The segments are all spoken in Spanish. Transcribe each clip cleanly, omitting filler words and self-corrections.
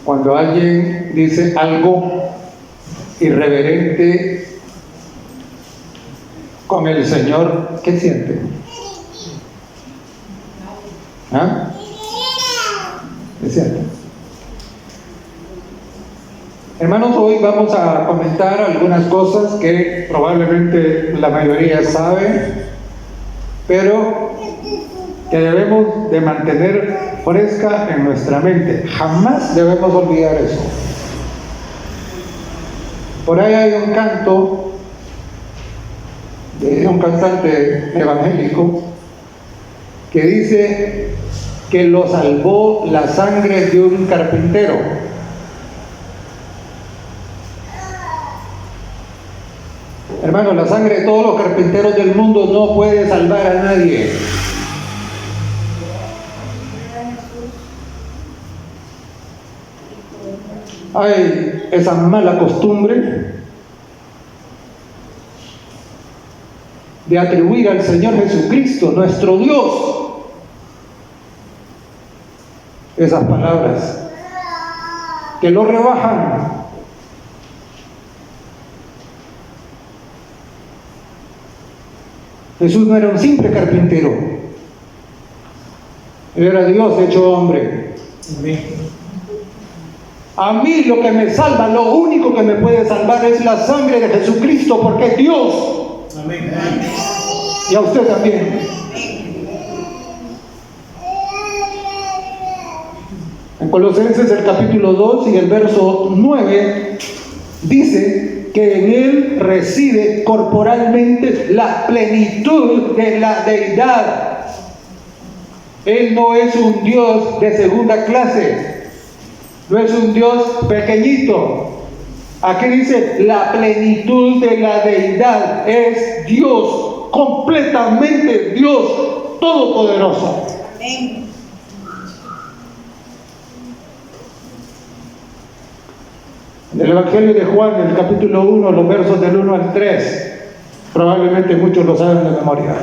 Cuando alguien dice algo irreverente con el Señor, ¿qué siente? ¿Ah? ¿Qué siente? Hermanos, hoy vamos a comentar algunas cosas que probablemente la mayoría sabe, pero que debemos de mantener fresca en nuestra mente. Jamás debemos olvidar eso. Por ahí hay un canto de un cantante evangélico que dice que lo salvó la sangre de un carpintero. Hermano, la sangre de todos los carpinteros del mundo no puede salvar a nadie. Hay esa mala costumbre de atribuir al Señor Jesucristo, nuestro Dios, esas palabras que lo rebajan. Jesús no era un simple carpintero, Él era Dios hecho hombre. Amén. A mí lo que me salva, lo único que me puede salvar es la sangre de Jesucristo, porque es Dios. Amén. Y a usted también. En Colosenses el capítulo 2 y el verso 9 dice que en Él reside corporalmente la plenitud de la deidad. Él no es un Dios de segunda clase. No es un Dios pequeñito. Aquí dice la plenitud de la deidad. Es Dios, completamente Dios, todopoderoso. Amén. En el Evangelio de Juan, en el capítulo 1, los versos del 1 al 3, probablemente muchos lo saben de memoria.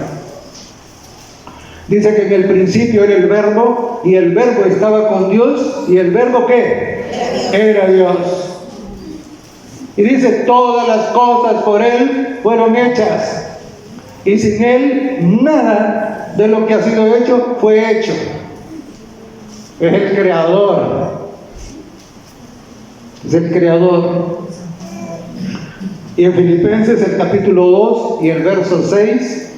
Dice que en el principio era el Verbo, y el Verbo estaba con Dios, y el Verbo ¿qué? Era Dios. Y dice, todas las cosas por Él fueron hechas, y sin Él nada de lo que ha sido hecho fue hecho. Es el Creador. Es el Creador. Y en Filipenses el capítulo 2 y el verso 6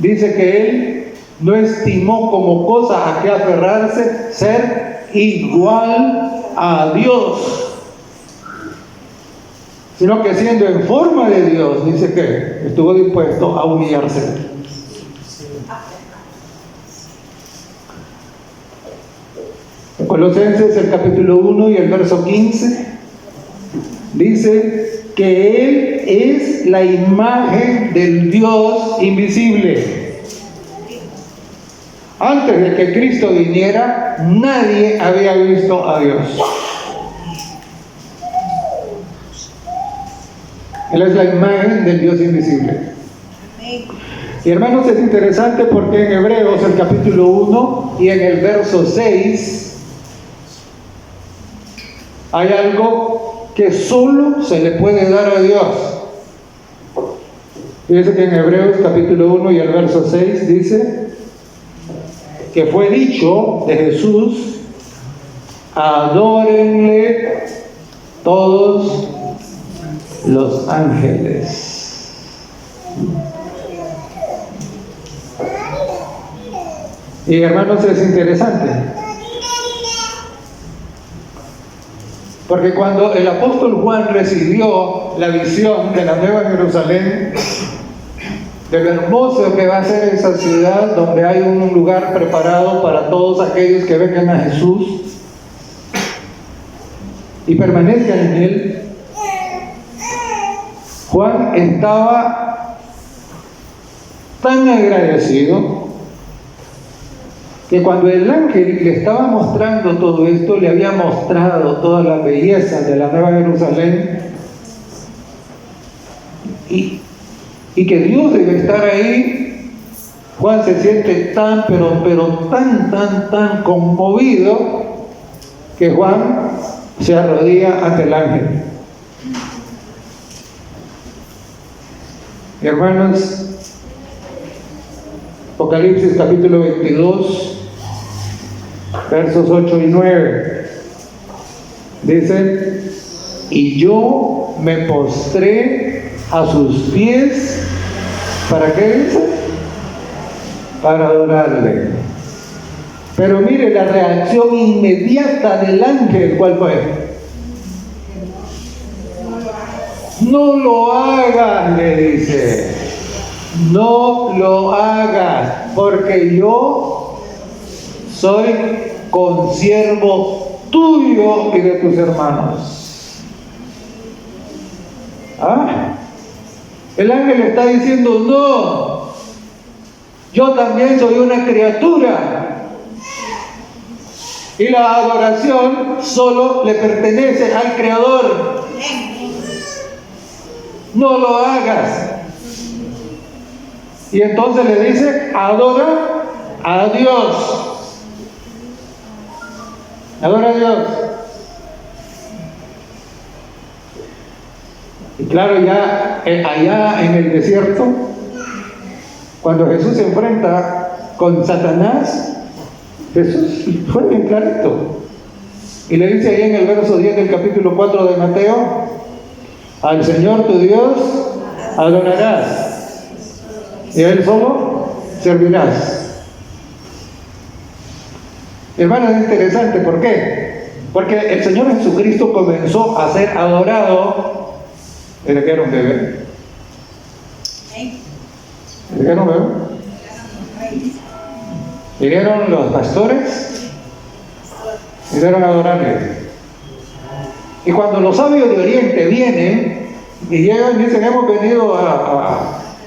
dice que Él no estimó como cosa a que aferrarse ser igual a Dios, sino que siendo en forma de Dios, dice que estuvo dispuesto a humillarse. En Colosenses el capítulo 1 y el verso 15 dice que Él es la imagen del Dios invisible. Antes de que Cristo viniera, nadie había visto a Dios. Él es la imagen del Dios invisible. Y hermanos, es interesante porque en Hebreos, el capítulo 1 y en el verso 6, hay algo que solo se le puede dar a Dios. Fíjense que en Hebreos, capítulo 1 y el verso 6 dice que fue dicho de Jesús: adórenle todos los ángeles. Y hermanos, es interesante, porque cuando el apóstol Juan recibió la visión de la Nueva Jerusalén, de lo hermoso que va a ser esa ciudad, donde hay un lugar preparado para todos aquellos que vengan a Jesús y permanezcan en Él. Juan estaba tan agradecido que cuando el ángel le estaba mostrando todo esto, le había mostrado toda la belleza de la Nueva Jerusalén, y que Dios debe estar ahí, Juan se siente tan, pero tan conmovido, que Juan se arrodilla ante el ángel. Hermanos, Apocalipsis capítulo 22, versos 8 y 9, dice: y yo me postré a sus pies. ¿Para qué dice? Para adorarle. Pero mire la reacción inmediata del ángel, ¿cuál fue? No lo hagas, le dice. No lo hagas, porque yo soy consiervo tuyo y de tus hermanos. El ángel está diciendo: no, yo también soy una criatura, y la adoración solo le pertenece al Creador. No lo hagas. Y entonces le dice: adora a Dios. Adora a Dios. Y claro, ya allá en el desierto, cuando Jesús se enfrenta con Satanás, Jesús fue bien clarito. Y le dice ahí en el verso 10 del capítulo 4 de Mateo: al Señor tu Dios adorarás, y a Él solo servirás. Hermanos, es interesante. ¿Por qué? Porque el Señor Jesucristo comenzó a ser adorado desde que era un bebé. Desde que era un bebé. Vinieron los pastores, vinieron a adorarle. Y cuando los sabios de Oriente vienen y llegan y dicen: hemos venido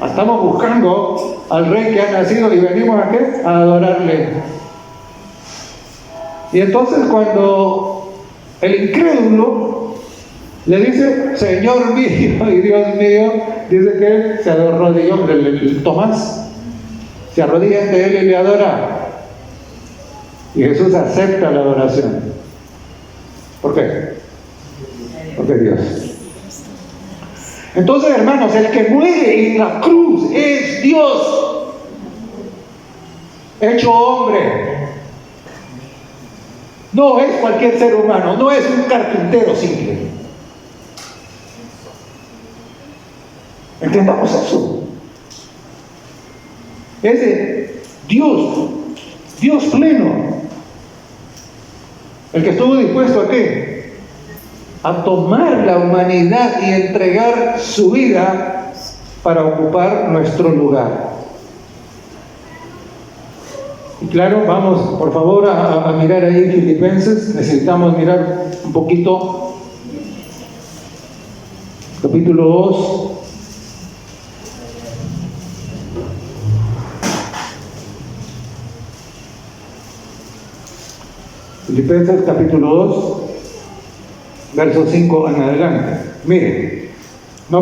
estamos buscando al rey que ha nacido y venimos a ¿qué? A adorarle. Y entonces cuando el incrédulo le dice: Señor mío y Dios mío, dice que él se arrodilló, el Tomás se arrodilla ante él y le adora. Y Jesús acepta la adoración. ¿Por qué? Porque Dios. Entonces, hermanos, el que muere en la cruz es Dios hecho hombre. No es cualquier ser humano, no es un carpintero simple. Entendamos eso. Es de Dios pleno, el que estuvo dispuesto a ¿qué? A tomar la humanidad y entregar su vida para ocupar nuestro lugar. Y claro, vamos por favor a mirar ahí Filipenses. Necesitamos mirar un poquito capítulo 2. Filipenses capítulo 2, verso 5 en adelante. Mire, no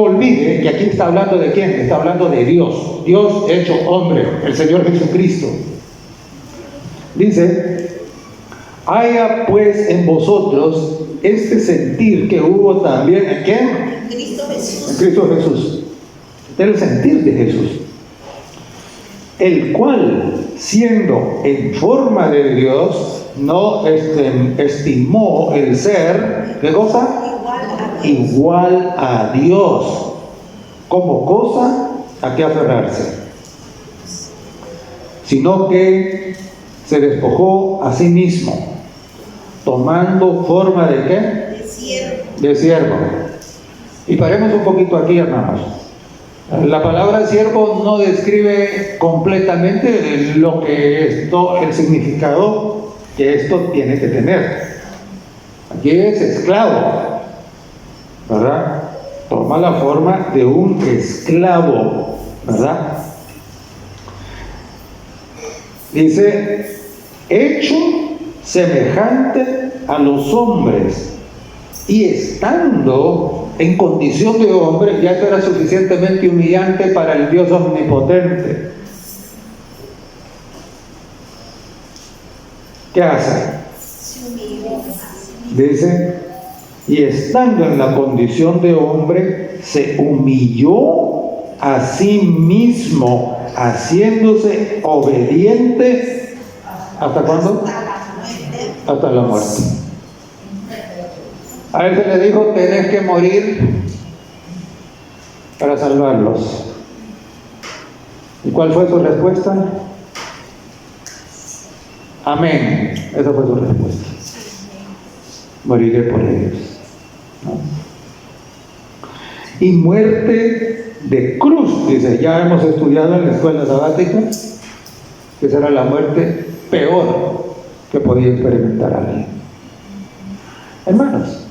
olvide que aquí está hablando de quién. Está hablando de Dios, Dios hecho hombre, el Señor Jesucristo. Dice: haya pues en vosotros este sentir que hubo también ¿en quién? En Cristo Jesús. En Cristo Jesús. El sentir de Jesús, el cual, siendo en forma de Dios, no estimó el ser, ¿qué cosa? Igual a Dios, como cosa a que aferrarse, sino que se despojó a sí mismo, tomando forma de ¿qué? De siervo. Y paremos un poquito aquí, hermanos. La palabra siervo no describe completamente lo que esto, el significado que esto tiene que tener. Aquí es esclavo, ¿verdad? Toma la forma de un esclavo, ¿verdad? Dice, hecho semejante a los hombres, y estando en condición de hombre, ya esto era suficientemente humillante para el Dios omnipotente. ¿Qué hace? Dice, y estando en la condición de hombre, se humilló a sí mismo, haciéndose obediente. ¿Hasta cuándo? Hasta la muerte. A él se le dijo, tenés que morir para salvarlos. ¿Y cuál fue su respuesta? Amén. Esa fue su respuesta. Moriré por ellos, ¿no? Y muerte de cruz, dice, ya hemos estudiado en la escuela sabática que será la muerte peor que podía experimentar alguien. Hermanos,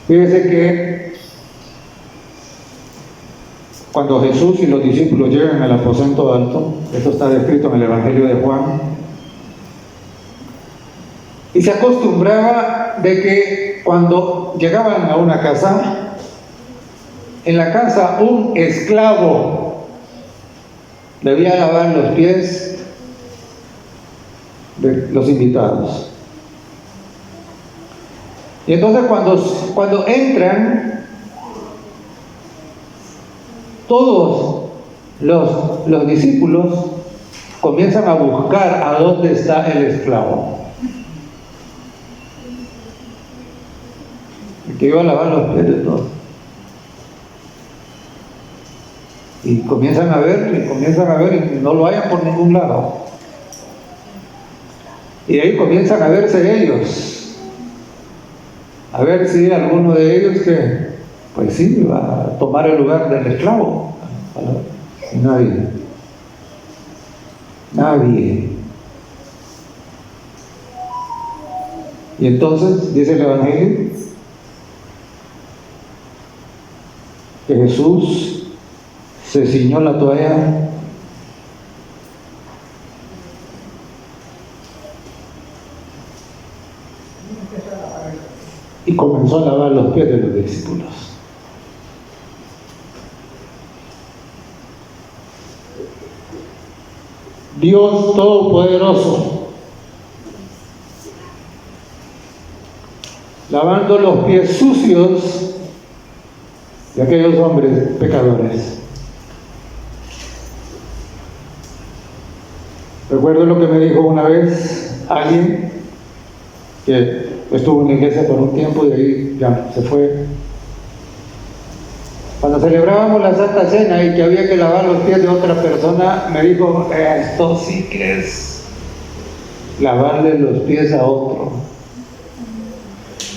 fíjense que cuando Jesús y los discípulos llegan al aposento alto, esto está descrito en el Evangelio de Juan, y se acostumbraba de que cuando llegaban a una casa, en la casa un esclavo debía lavar los pies de los invitados. Y entonces cuando entran, todos los discípulos comienzan a buscar a dónde está el esclavo, el que iba a lavar los pies de todos. Y comienzan a ver y no lo hayan por ningún lado. Y ahí comienzan a verse ellos, a ver si alguno de ellos que, pues sí, va a tomar el lugar del esclavo. Y nadie. Y entonces dice el Evangelio que Jesús se ciñó la toalla y comenzó a lavar los pies de los discípulos. Dios Todopoderoso, lavando los pies sucios de aquellos hombres pecadores. Recuerdo lo que me dijo una vez alguien que estuvo en la iglesia por un tiempo y de ahí ya se fue. Cuando celebrábamos la Santa Cena y que había que lavar los pies de otra persona, me dijo, esto sí que es lavarle los pies a otro.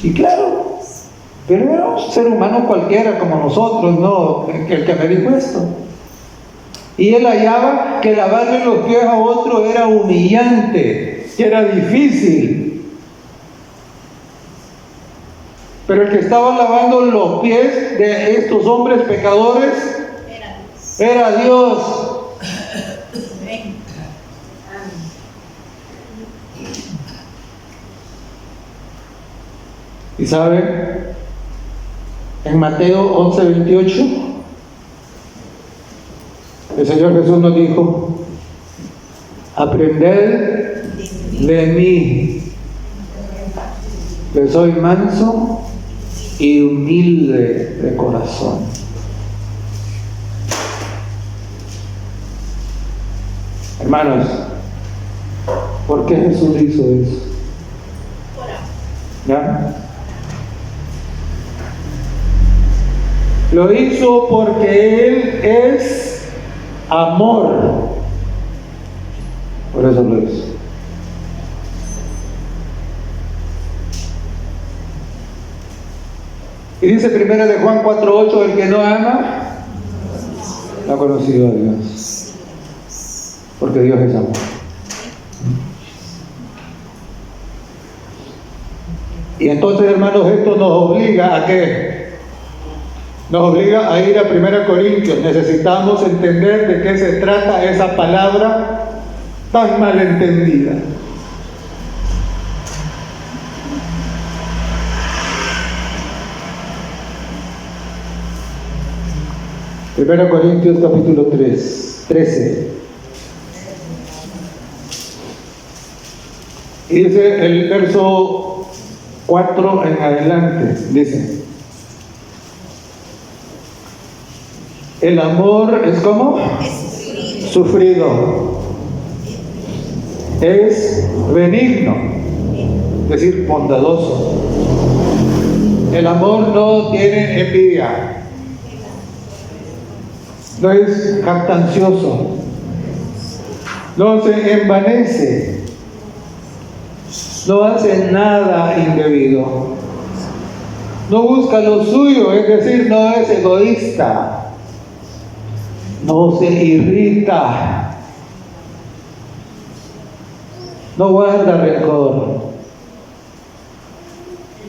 Y claro, pero era un ser humano cualquiera como nosotros, ¿no? El que me dijo esto. Y él hallaba que lavarle los pies a otro era humillante, que era difícil. Pero el que estaba lavando los pies de estos hombres pecadores era Dios. Y sabe, en Mateo 11:28, el Señor Jesús nos dijo, aprended de mí, que soy manso y humilde de corazón. Hermanos, ¿por qué Jesús hizo eso? ¿Ya? Lo hizo porque Él es amor. Por eso lo hizo. Y dice 1 de Juan 4:8, el que no ama, no ha conocido a Dios, porque Dios es amor. Y entonces, hermanos, esto nos obliga ¿a qué? Nos obliga a ir a 1 Corintios. Necesitamos entender de qué se trata esa palabra tan malentendida. Primera Corintios capítulo 13. Y dice el verso 4 en adelante, dice: el amor es como sufrido, es benigno, es decir, bondadoso. El amor no tiene envidia, no es jactancioso, no se envanece, no hace nada indebido, no busca lo suyo, es decir, no es egoísta, no se irrita, no guarda rencor,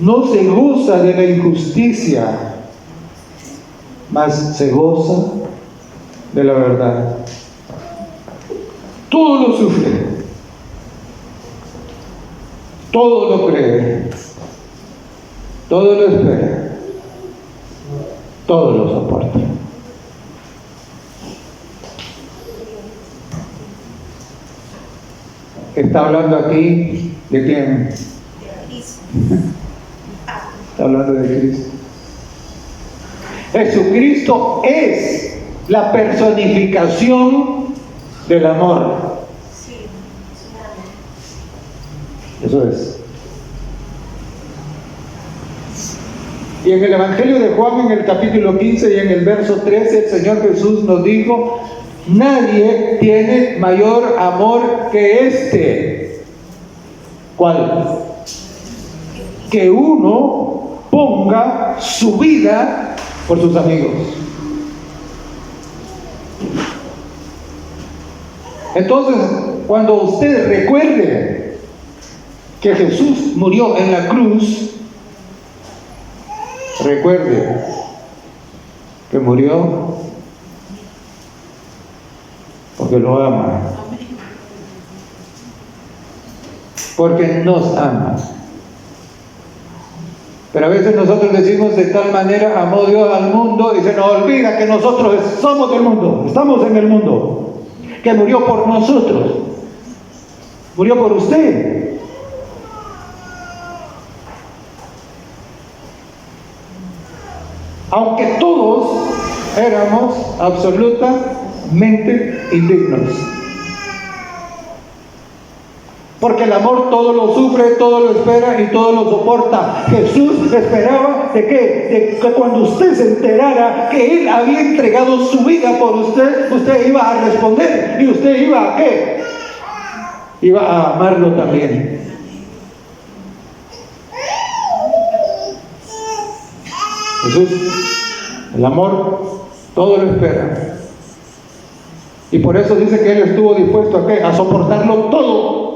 no se goza de la injusticia, mas se goza de la verdad. Todo lo sufre, todo lo cree, todo lo espera, todo lo soporta. Está hablando aquí de quién? Está hablando de Cristo. Jesucristo es la personificación del amor. Eso es. Y en el Evangelio de Juan, en el capítulo 15 y en el verso 13, el Señor Jesús nos dijo: nadie tiene mayor amor que este. ¿Cuál? Que uno ponga su vida por sus amigos. Entonces, cuando usted recuerde que Jesús murió en la cruz, recuerde que murió porque lo ama, porque nos ama. Pero a veces nosotros decimos: de tal manera amó Dios al mundo, y se nos olvida que nosotros somos del mundo, estamos en el mundo, que murió por nosotros, murió por usted. Aunque todos éramos absolutamente indignos. Porque el amor todo lo sufre, todo lo espera y todo lo soporta. Jesús esperaba de que cuando usted se enterara que Él había entregado su vida por usted, usted iba a responder. ¿Y usted iba a qué? Iba a amarlo también. Jesús, el amor todo lo espera. Y por eso dice que Él estuvo dispuesto a ¿qué? A soportarlo todo.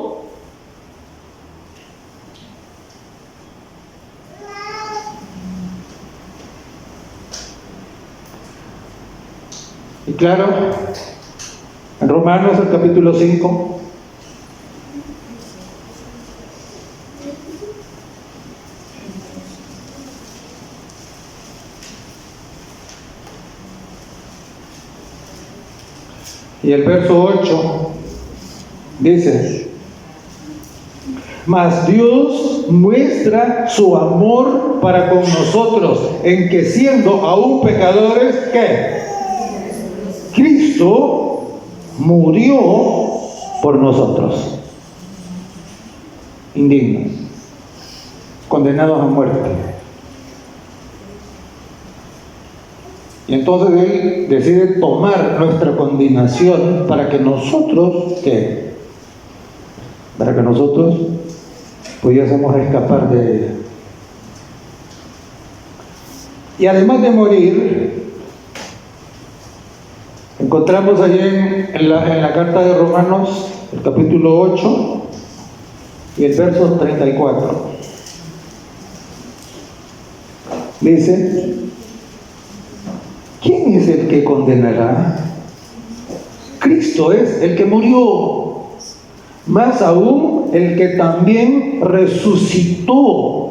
Y claro, en Romanos, el capítulo 5, y el verso 8 dice: mas Dios muestra su amor para con nosotros, en que siendo aún pecadores, ¿qué? Cristo murió por nosotros, indignos, condenados a muerte. Y entonces Él decide tomar nuestra condenación para que nosotros, ¿qué? Para que nosotros pudiésemos escapar de ella. Y además de morir, encontramos allí en la carta de Romanos, el capítulo 8 y el verso 34. Dice: ¿quién es el que condenará? Cristo es el que murió, más aún el que también resucitó,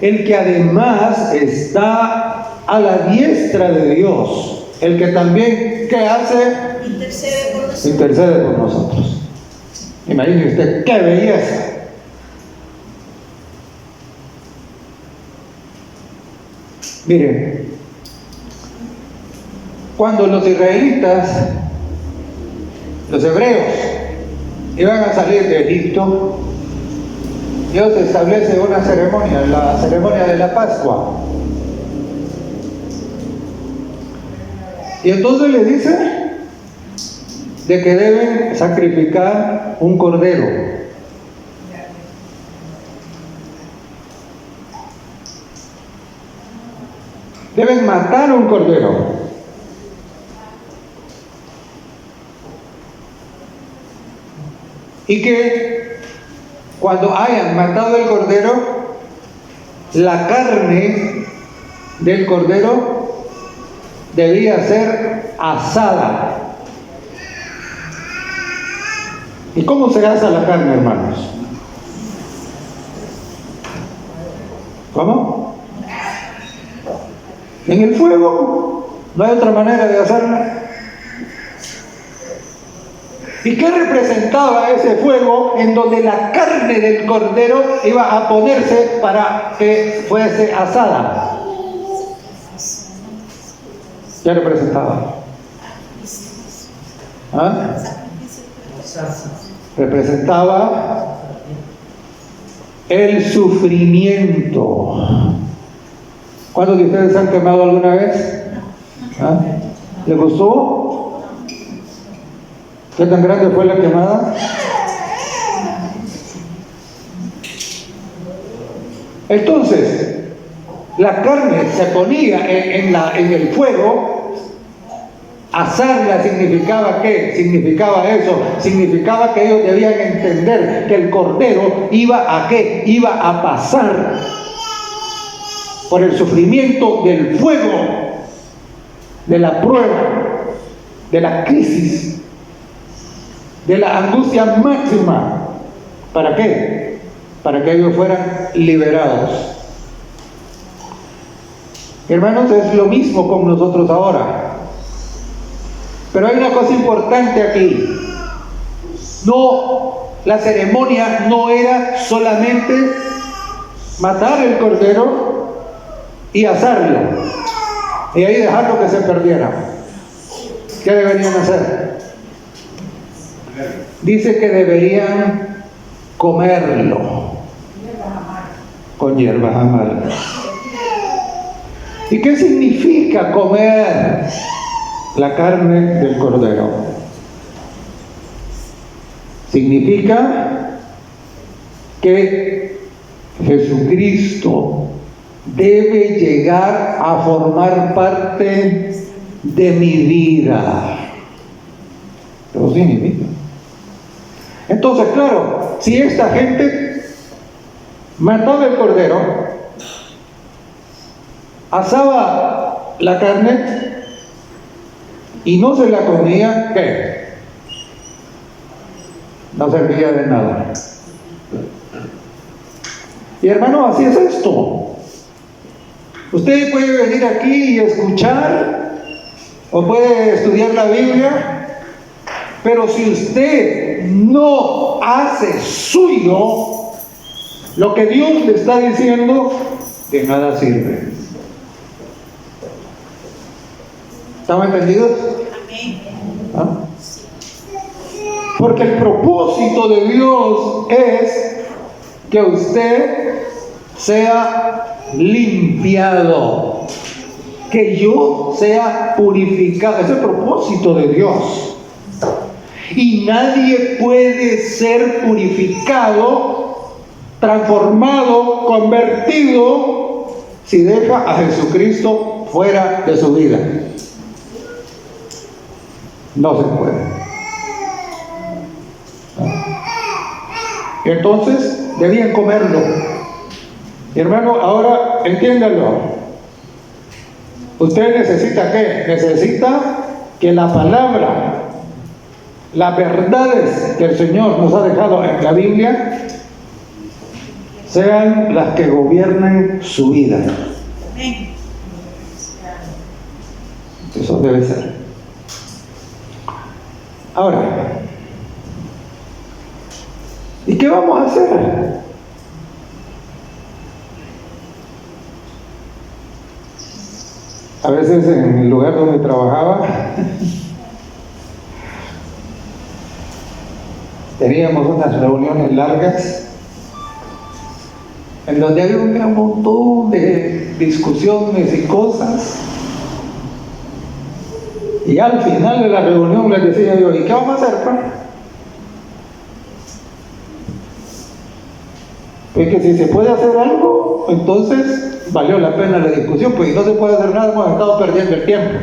el que además está a la diestra de Dios, el que también, ¿qué hace? Intercede por nosotros. Imagínese usted, qué belleza. Miren, cuando los israelitas, los hebreos, iban a salir de Egipto, Dios establece una ceremonia, la ceremonia de la Pascua. Y entonces le dice de que deben sacrificar un cordero. Deben matar un cordero. Y que cuando hayan matado el cordero, la carne del cordero debía ser asada. ¿Y cómo se asa la carne, hermanos? ¿Cómo? En el fuego. No hay otra manera de hacerla. ¿Y qué representaba ese fuego en donde la carne del cordero iba a ponerse para que fuese asada? ¿Qué representaba? ¿Ah? Representaba el sufrimiento. ¿Cuántos de ustedes han quemado alguna vez? ¿Ah? ¿Les gustó? ¿Qué tan grande fue la quemada? Entonces, la carne se ponía en el fuego. Asarla significaba ¿qué? Significaba eso. Significaba que ellos debían entender que el cordero iba a ¿qué? Iba a pasar por el sufrimiento del fuego, de la prueba, de la crisis, de la angustia máxima. ¿Para qué? Para que ellos fueran liberados. Hermanos, es lo mismo con nosotros ahora. Pero hay una cosa importante aquí. No, la ceremonia no era solamente matar el cordero y asarlo y ahí dejarlo que se perdiera. ¿Qué deberían hacer? Dice que deberían comerlo con hierbas amargas. ¿Y qué significa comer la carne del cordero? Significa que Jesucristo debe llegar a formar parte de mi vida. Eso significa. Entonces, claro, si esta gente mataba el cordero, asaba la carne y no se la comía, ¿qué? No servía de nada. Y hermano, así es esto. Usted puede venir aquí y escuchar, o puede estudiar la Biblia, pero si usted no hace suyo lo que Dios le está diciendo, de nada sirve. ¿Estamos entendidos? ¿Ah? Porque el propósito de Dios es que usted sea limpiado, que yo sea purificado. Es el propósito de Dios. Y nadie puede ser purificado, transformado, convertido, si deja a Jesucristo fuera de su vida. No se puede. Entonces, debían comerlo. Mi hermano, ahora entiéndalo. Usted necesita ¿qué? Necesita que la palabra, las verdades que el Señor nos ha dejado en la Biblia, sean las que gobiernen su vida. Eso debe ser. Ahora, ¿y qué vamos a hacer? A veces en el lugar donde trabajaba teníamos unas reuniones largas en donde había un gran montón de discusiones y cosas, y al final de la reunión les decía yo: ¿y qué vamos a hacer, pues? Es que si se puede hacer algo, entonces valió la pena la discusión, pues si no se puede hacer nada, hemos estado perdiendo el tiempo.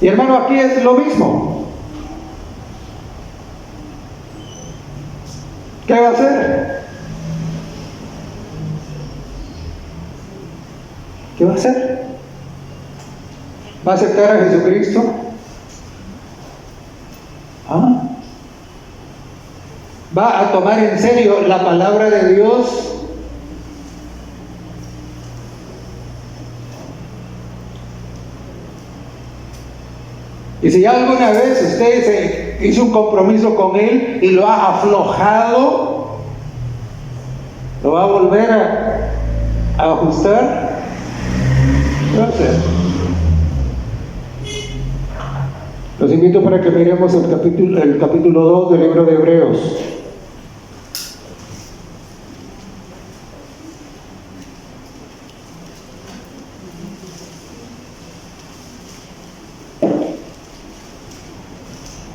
Y hermano, aquí es lo mismo. ¿Qué va a hacer? ¿Qué va a hacer? ¿Va a aceptar a Jesucristo? ¿Ah? ¿Va a tomar en serio la palabra de Dios? Y si ya alguna vez usted se hizo un compromiso con Él y lo ha aflojado, ¿lo va a volver a ajustar? ¿Qué va a hacer? Los invito para que miremos el capítulo 2 del libro de Hebreos.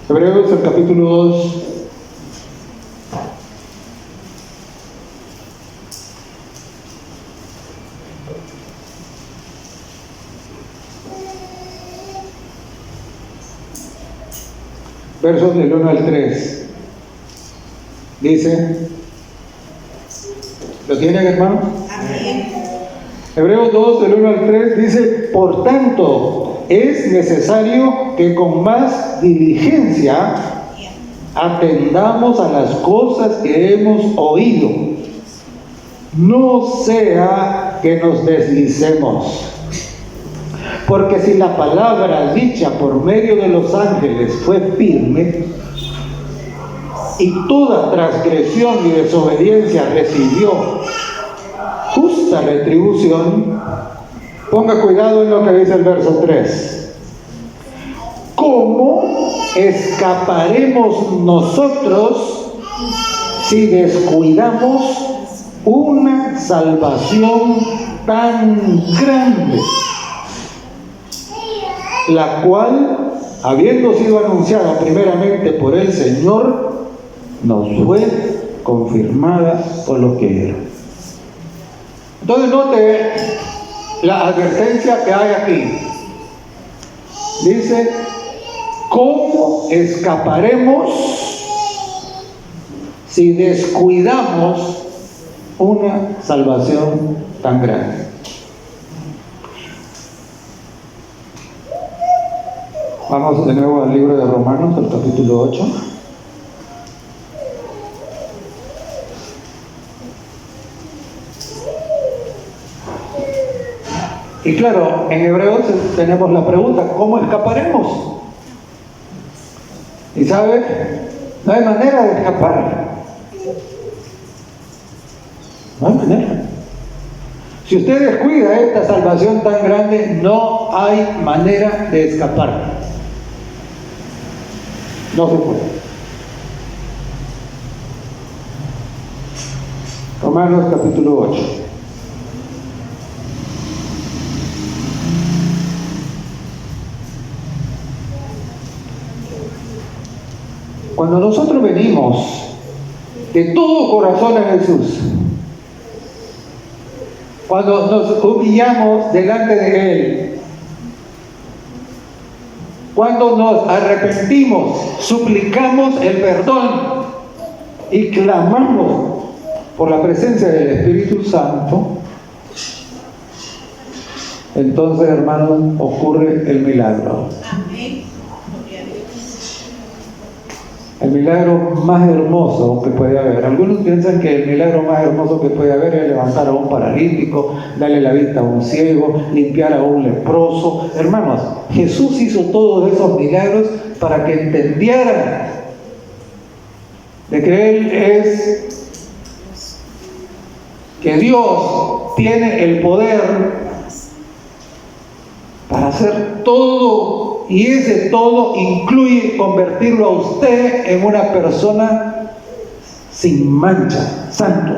Hebreos, el capítulo 2. Versos del 1 al 3. Dice, ¿lo tienen, hermano? Amén. Hebreos 2, del 1 al 3 dice: por tanto, es necesario que con más diligencia atendamos a las cosas que hemos oído, no sea que nos deslicemos. Porque si la palabra dicha por medio de los ángeles fue firme, y toda transgresión y desobediencia recibió justa retribución, ponga cuidado en lo que dice el verso 3. ¿Cómo escaparemos nosotros si descuidamos una salvación tan grande, la cual, habiendo sido anunciada primeramente por el Señor, nos fue confirmada por los que vieron? Entonces note la advertencia que hay aquí. Dice: ¿cómo escaparemos si descuidamos una salvación tan grande? Vamos de nuevo al libro de Romanos, al capítulo 8. Y claro, en Hebreos tenemos la pregunta: ¿cómo escaparemos? Y sabe, no hay manera de escapar. No hay manera. Si usted descuida esta salvación tan grande, no hay manera de escapar. No se puede. Romanos capítulo 8. Cuando nosotros venimos de todo corazón a Jesús, cuando nos humillamos delante de Él, cuando nos arrepentimos, suplicamos el perdón y clamamos por la presencia del Espíritu Santo, entonces, hermanos, ocurre el milagro. El milagro más hermoso que puede haber. Algunos piensan que el milagro más hermoso que puede haber es levantar a un paralítico, darle la vista a un ciego, limpiar a un leproso. Hermanos, Jesús hizo todos esos milagros para que entendieran de que Él es, que Dios tiene el poder para hacer todo, y ese todo incluye convertirlo a usted en una persona sin mancha, santo.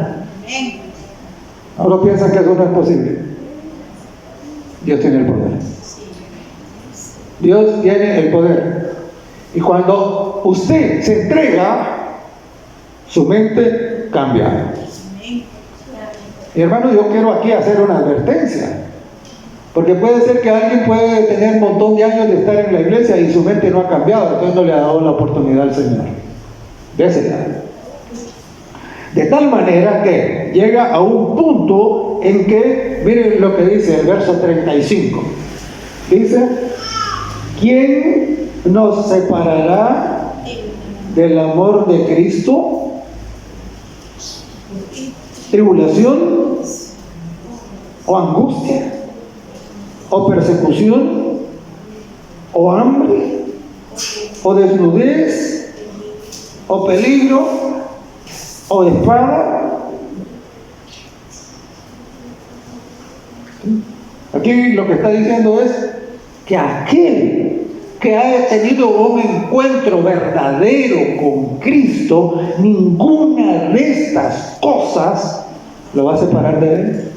¿Ahora piensan que eso no es posible? Dios tiene el poder. Dios tiene el poder. Y cuando usted se entrega, su mente cambia. Y hermano, yo quiero aquí hacer una advertencia. Porque puede ser que alguien puede tener un montón de años de estar en la iglesia y su mente no ha cambiado, entonces no le ha dado la oportunidad al Señor. Désela. De tal manera que llega a un punto en que, miren lo que dice el verso 35. Dice, ¿quién nos separará del amor de Cristo? ¿Tribulación o angustia? ¿O persecución? ¿O hambre? ¿O desnudez? ¿O peligro? ¿O espada? Aquí lo que está diciendo es que aquel que haya tenido un encuentro verdadero con Cristo, ninguna de estas cosas lo va a separar de Él.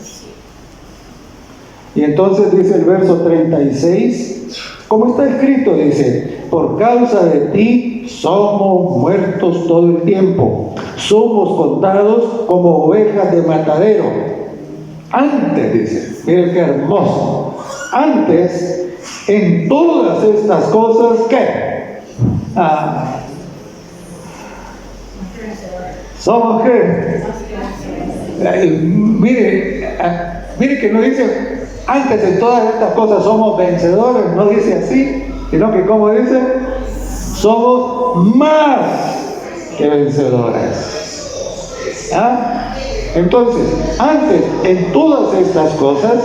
Y entonces dice el verso 36, como está escrito, dice, por causa de ti somos muertos todo el tiempo, somos contados como ovejas de matadero. Antes, dice, miren qué hermoso, antes, en todas estas cosas, ¿qué? ¿Somos qué? Mire que no dice, antes en todas estas cosas somos vencedores, no dice así, sino que como dice, somos más que vencedores. Entonces, antes en todas estas cosas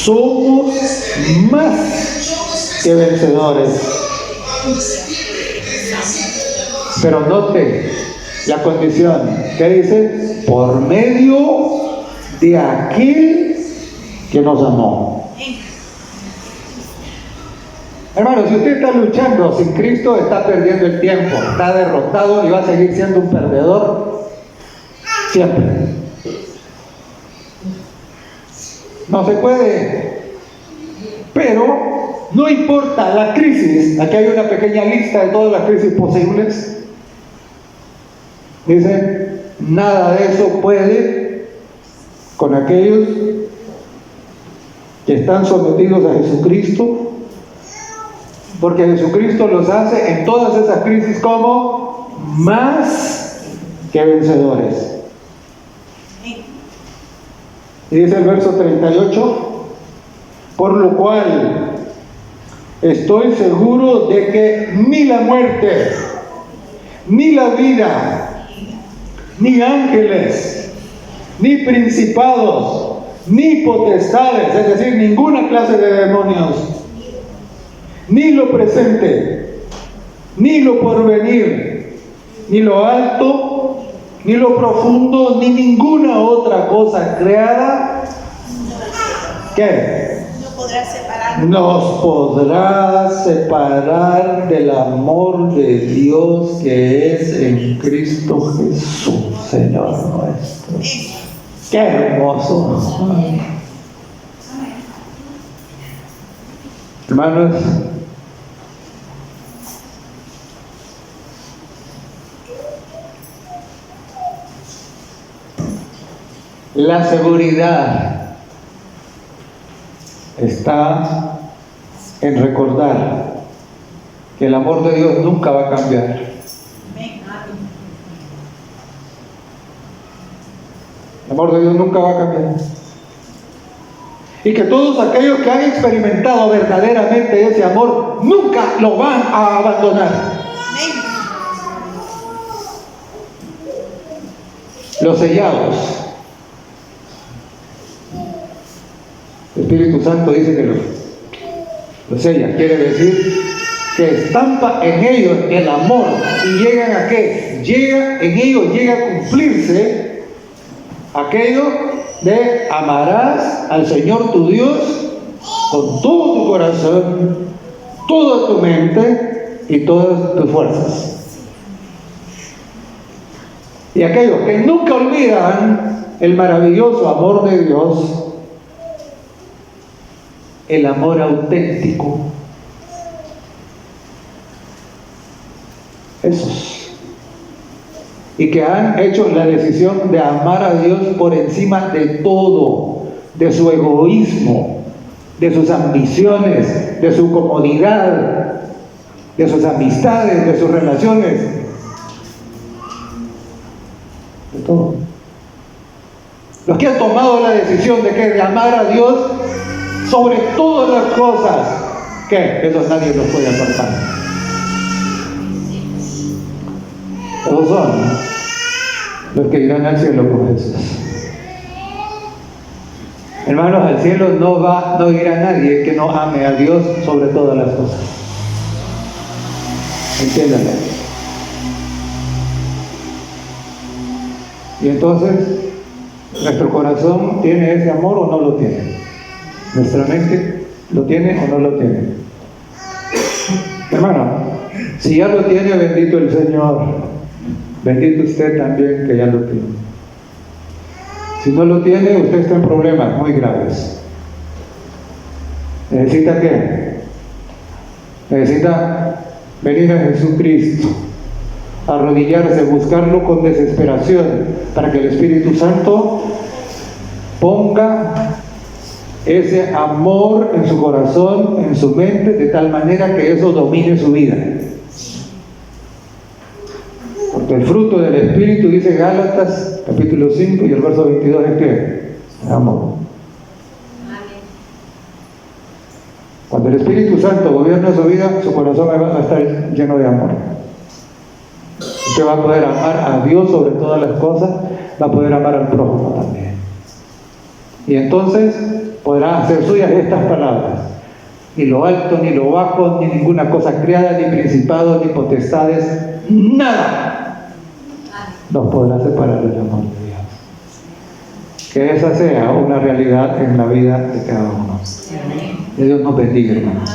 somos más que vencedores. Pero note la condición, ¿qué dice? Por medio de aquel que nos amó. Hermano, si usted está luchando sin Cristo, está perdiendo el tiempo, está derrotado y va a seguir siendo un perdedor siempre. No se puede. Pero no importa la crisis, aquí hay una pequeña lista de todas las crisis posibles. Dice, nada de eso puede con aquellos que están sometidos a Jesucristo, porque Jesucristo los hace en todas esas crisis como más que vencedores. Y dice el verso 38, por lo cual estoy seguro de que ni la muerte, ni la vida, ni ángeles, ni principados, ni potestades, es decir, ninguna clase de demonios, ni lo presente, ni lo porvenir, ni lo alto, ni lo profundo, ni ninguna otra cosa creada, ¿qué? Nos podrá separar del amor de Dios que es en Cristo Jesús, Señor nuestro. ¡Qué hermoso! Hermanos, La seguridad está en recordar que el amor de Dios nunca va a cambiar. El amor de Dios nunca va a cambiar. Y que todos aquellos que han experimentado verdaderamente ese amor nunca lo van a abandonar. Los sellados. El Espíritu Santo dice que los sella. Quiere decir que estampa en ellos el amor. ¿Y llegan a qué? En ellos llega a cumplirse aquello de amarás al Señor tu Dios con todo tu corazón, toda tu mente y todas tus fuerzas. Y aquellos que nunca olvidan el maravilloso amor de Dios, el amor auténtico, esos. Y que han hecho la decisión de amar a Dios por encima de todo, de su egoísmo, de sus ambiciones, de su comodidad, de sus amistades, de sus relaciones, de todo. Los que han tomado la decisión de amar a Dios sobre todas las cosas, que esos nadie los puede apartar. Esos son los que irán al cielo con Jesús. Hermanos, al cielo no irá nadie que no ame a Dios sobre todas las cosas. Entiéndanlo. Y entonces, ¿nuestro corazón tiene ese amor o no lo tiene? ¿Nuestra mente lo tiene o no lo tiene? Hermano, si ya lo tiene, bendito el Señor. Bendito usted también que ya lo tiene. Si no lo tiene, usted está en problemas muy graves. ¿Necesita qué? Necesita venir a Jesucristo, arrodillarse, buscarlo con desesperación, para que el Espíritu Santo ponga ese amor en su corazón, en su mente, de tal manera que eso domine su vida. Porque el fruto del Espíritu, dice Gálatas capítulo 5 y el verso 22, es ¿qué? Amor. Cuando el Espíritu Santo gobierna su vida, su corazón va a estar lleno de amor. Usted va a poder amar a Dios sobre todas las cosas, va a poder amar al prójimo también. Y entonces podrá hacer suyas estas palabras: ni lo alto, ni lo bajo, ni ninguna cosa creada, ni principados, ni potestades, nada nos podrá separar del amor de Dios. Que esa sea una realidad en la vida de cada uno. Que Dios nos bendiga, hermanos.